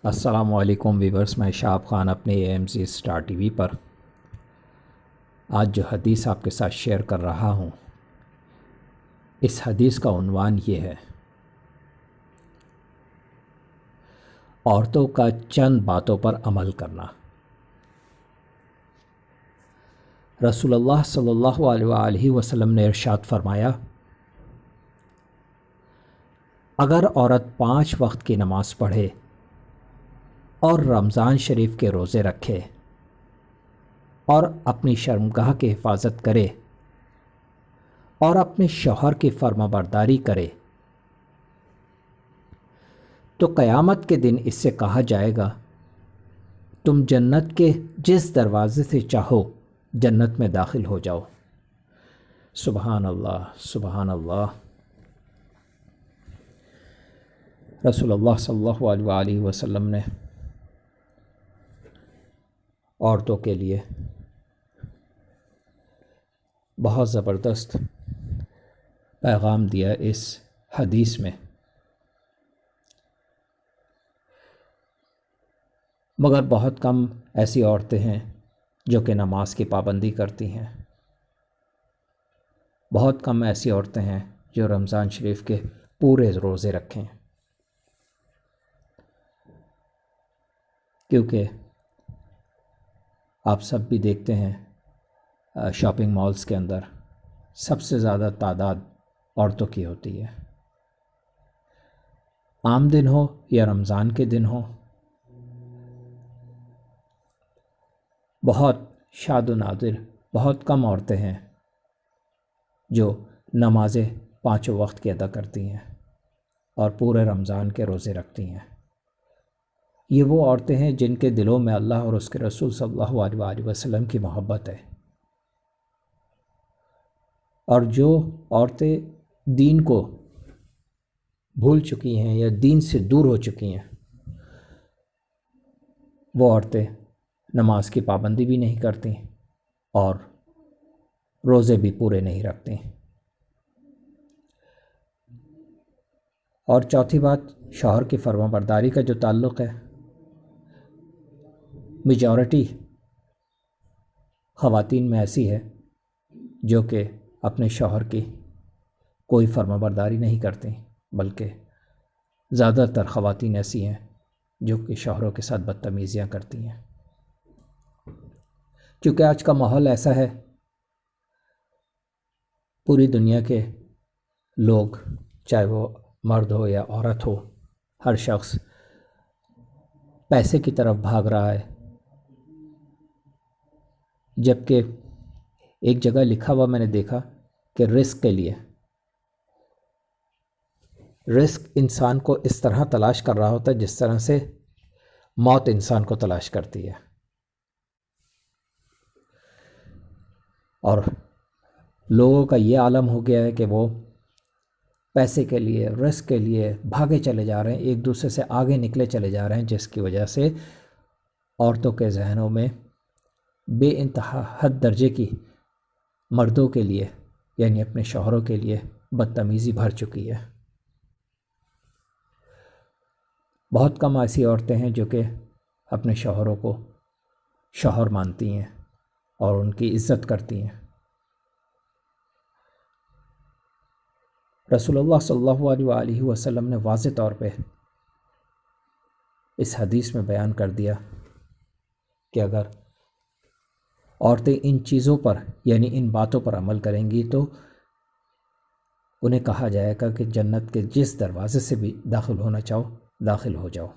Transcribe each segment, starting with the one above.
السلام علیکم ویورز، میں شہاب خان اپنے AMZ اسٹار ٹی وی پر آج جو حدیث آپ کے ساتھ شیئر کر رہا ہوں، اس حدیث کا عنوان یہ ہے: عورتوں کا چند باتوں پر عمل کرنا۔ رسول اللہ صلی اللہ علیہ وآلہ وسلم نے ارشاد فرمایا، اگر عورت 5 وقت کی نماز پڑھے اور رمضان شریف کے روزے رکھے اور اپنی شرمگاہ کی حفاظت کرے اور اپنے شوہر کی فرما برداری کرے تو قیامت کے دن اس سے کہا جائے گا، تم جنت کے جس دروازے سے چاہو جنت میں داخل ہو جاؤ۔ سبحان اللہ، سبحان اللہ۔ رسول اللہ صلی اللہ علیہ وآلہ وسلم نے عورتوں کے لیے بہت زبردست پیغام دیا اس حدیث میں، مگر بہت کم ایسی عورتیں ہیں جو کہ نماز کی پابندی کرتی ہیں، بہت کم ایسی عورتیں ہیں جو رمضان شریف کے پورے روزے رکھیں، کیونکہ آپ سب بھی دیکھتے ہیں شاپنگ مالز کے اندر سب سے زیادہ تعداد عورتوں کی ہوتی ہے۔ عام دن ہو یا رمضان کے دن ہو، بہت شاد و نادر، بہت کم عورتیں ہیں جو نمازیں 5 وقت کی ادا کرتی ہیں اور پورے رمضان کے روزے رکھتی ہیں۔ یہ وہ عورتیں ہیں جن کے دلوں میں اللہ اور اس کے رسول صلی اللہ علیہ وآلہ وسلم کی محبت ہے، اور جو عورتیں دین کو بھول چکی ہیں یا دین سے دور ہو چکی ہیں، وہ عورتیں نماز کی پابندی بھی نہیں کرتی اور روزے بھی پورے نہیں رکھتی۔ اور چوتھی بات، شوہر کی فرما برداری کا جو تعلق ہے، میجورٹی خواتین میں ایسی ہے جو کہ اپنے شوہر کی کوئی فرما برداری نہیں کرتی، بلکہ زیادہ تر خواتین ایسی ہیں جو کہ شوہروں کے ساتھ بدتمیزیاں کرتی ہیں۔ کیونکہ آج کا ماحول ایسا ہے، پوری دنیا کے لوگ، چاہے وہ مرد ہو یا عورت ہو، ہر شخص پیسے کی طرف بھاگ رہا ہے، جبکہ ایک جگہ لکھا ہوا میں نے دیکھا کہ رزق کے لیے، رزق انسان کو اس طرح تلاش کر رہا ہوتا ہے جس طرح سے موت انسان کو تلاش کرتی ہے، اور لوگوں کا یہ عالم ہو گیا ہے کہ وہ پیسے کے لیے، رزق کے لیے بھاگے چلے جا رہے ہیں، ایک دوسرے سے آگے نکلے چلے جا رہے ہیں، جس کی وجہ سے عورتوں کے ذہنوں میں بے انتہا حد درجے کی مردوں کے لیے، یعنی اپنے شوہروں کے لیے بدتمیزی بھر چکی ہے۔ بہت کم ایسی عورتیں ہیں جو کہ اپنے شوہروں کو شوہر مانتی ہیں اور ان کی عزت کرتی ہیں۔ رسول اللہ صلی اللہ علیہ وآلہ وسلم نے واضح طور پہ اس حدیث میں بیان کر دیا کہ اگر عورتیں ان چیزوں پر، یعنی ان باتوں پر عمل کریں گی تو انہیں کہا جائے گا کہ جنت کے جس دروازے سے بھی داخل ہونا چاہو داخل ہو جاؤ۔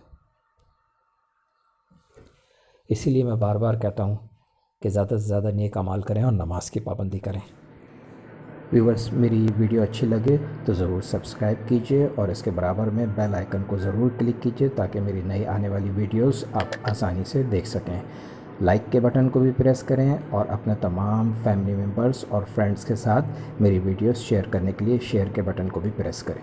اسی لیے میں بار بار کہتا ہوں کہ زیادہ سے زیادہ نیک اعمال کریں اور نماز کی پابندی کریں۔ ویورز، میری ویڈیو اچھی لگے تو ضرور سبسکرائب کیجئے اور اس کے برابر میں بیل آئیکن کو ضرور کلک کیجئے تاکہ میری نئی آنے والی ویڈیوز آپ آسانی سے دیکھ سکیں۔ لائک کے بٹن کو بھی پریس کریں اور اپنے تمام فیملی ممبرز اور فرینڈز کے ساتھ میری ویڈیوز شیئر کرنے کے لیے شیئر کے بٹن کو بھی پریس کریں۔